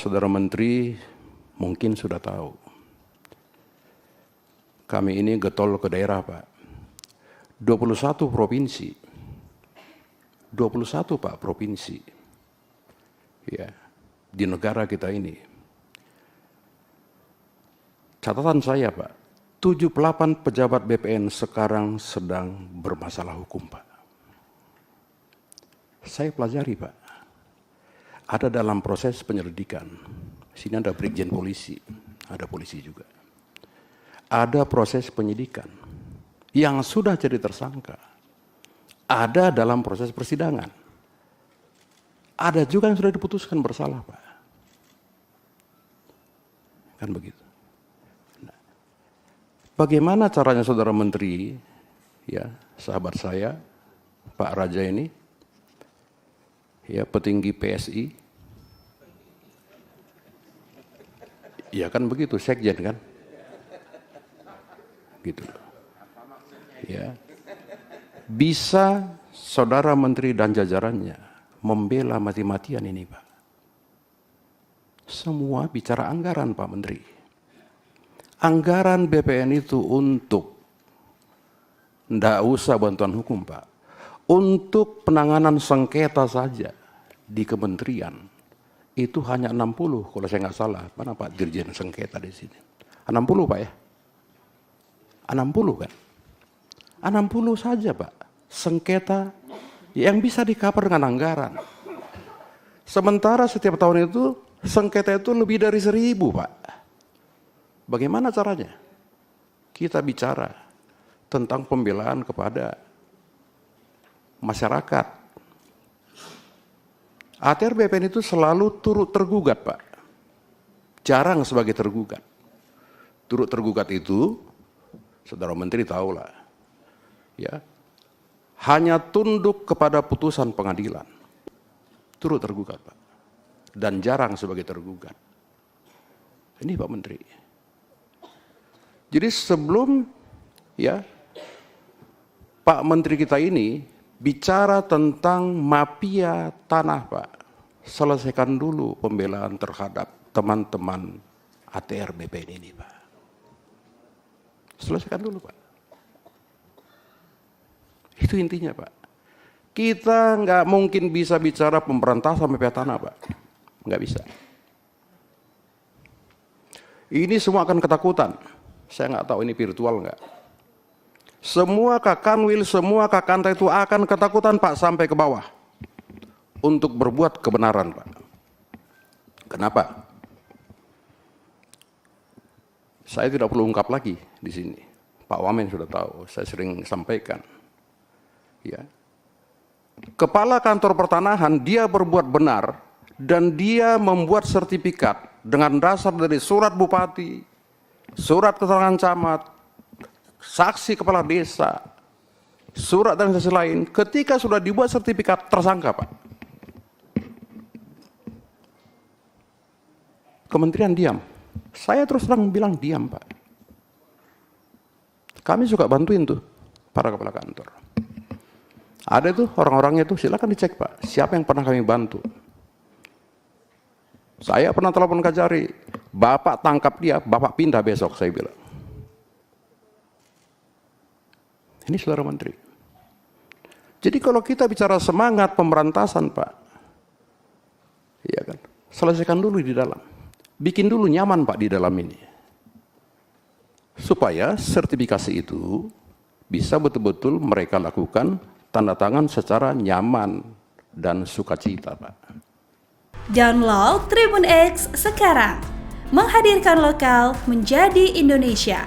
Saudara Menteri mungkin sudah tahu, kami ini getol ke daerah, Pak. 21 provinsi. 21, Pak, provinsi. Ya, di negara kita ini. Catatan saya, Pak, 78 pejabat BPN sekarang sedang bermasalah hukum, Pak. Saya pelajari, Pak. Ada dalam proses penyelidikan. Sini ada Brigjen Polisi, ada polisi juga. Ada proses penyidikan yang sudah jadi tersangka. Ada dalam proses persidangan. Ada juga yang sudah diputuskan bersalah, Pak. Kan begitu. Nah, bagaimana caranya Saudara Menteri, ya, sahabat saya, Pak Raja ini, ya, petinggi PSI, ya kan begitu, sekjen kan, gitu loh. Ya, bisa Saudara Menteri dan jajarannya membela mati-matian ini, Pak. Semua bicara anggaran, Pak Menteri. Anggaran BPN itu untuk, ndak usah bantuan hukum, Pak, untuk penanganan sengketa saja di kementerian itu hanya 60, kalau saya nggak salah. Mana Pak Dirjen sengketa di sini? 60, Pak, ya? 60 kan? 60 saja, Pak, sengketa yang bisa di-cover dengan anggaran. Sementara setiap tahun itu sengketa itu lebih dari 1000, Pak. Bagaimana caranya? Kita bicara tentang pembelaan kepada masyarakat. ATR BPN itu selalu turut tergugat, Pak. Jarang sebagai tergugat. Turut tergugat itu, Saudara Menteri tahulah, ya, hanya tunduk kepada putusan pengadilan. Turut tergugat, Pak. Dan jarang sebagai tergugat. Ini Pak Menteri. Jadi sebelum, ya, Pak Menteri kita ini bicara tentang mafia tanah, Pak, selesaikan dulu pembelaan terhadap teman-teman ATR BPN ini, Pak. Selesaikan dulu, Pak. Itu intinya, Pak. Kita nggak mungkin bisa bicara pemberantasan mafia tanah, Pak. Nggak bisa. Ini semua akan ketakutan. Saya nggak tahu ini virtual nggak. Semua kakanwil, semua kakanta itu akan ketakutan, Pak, sampai ke bawah. Untuk berbuat kebenaran, Pak. Kenapa? Saya tidak perlu ungkap lagi di sini. Pak Wamen sudah tahu, saya sering sampaikan. Ya. Kepala kantor pertanahan, dia berbuat benar, dan dia membuat sertifikat dengan dasar dari surat bupati, surat keterangan camat, saksi kepala desa, surat dan saksi lain. Ketika sudah dibuat sertifikat, tersangka, Pak. Kementerian diam. Saya terus terang bilang diam, Pak. Kami suka bantuin tuh para kepala kantor. Ada tuh orang-orangnya tuh, silakan dicek, Pak. Siapa yang pernah kami bantu? Saya pernah telepon Kajari, Bapak tangkap dia, Bapak pindah besok, saya bilang. Ini Saudara Menteri. Jadi kalau kita bicara semangat pemberantasan, Pak, iya kan, selesaikan dulu di dalam. Bikin dulu nyaman, Pak, di dalam ini. Supaya sertifikasi itu bisa betul-betul mereka lakukan tanda tangan secara nyaman dan sukacita, Pak. Download Tribun X sekarang. Menghadirkan lokal menjadi Indonesia.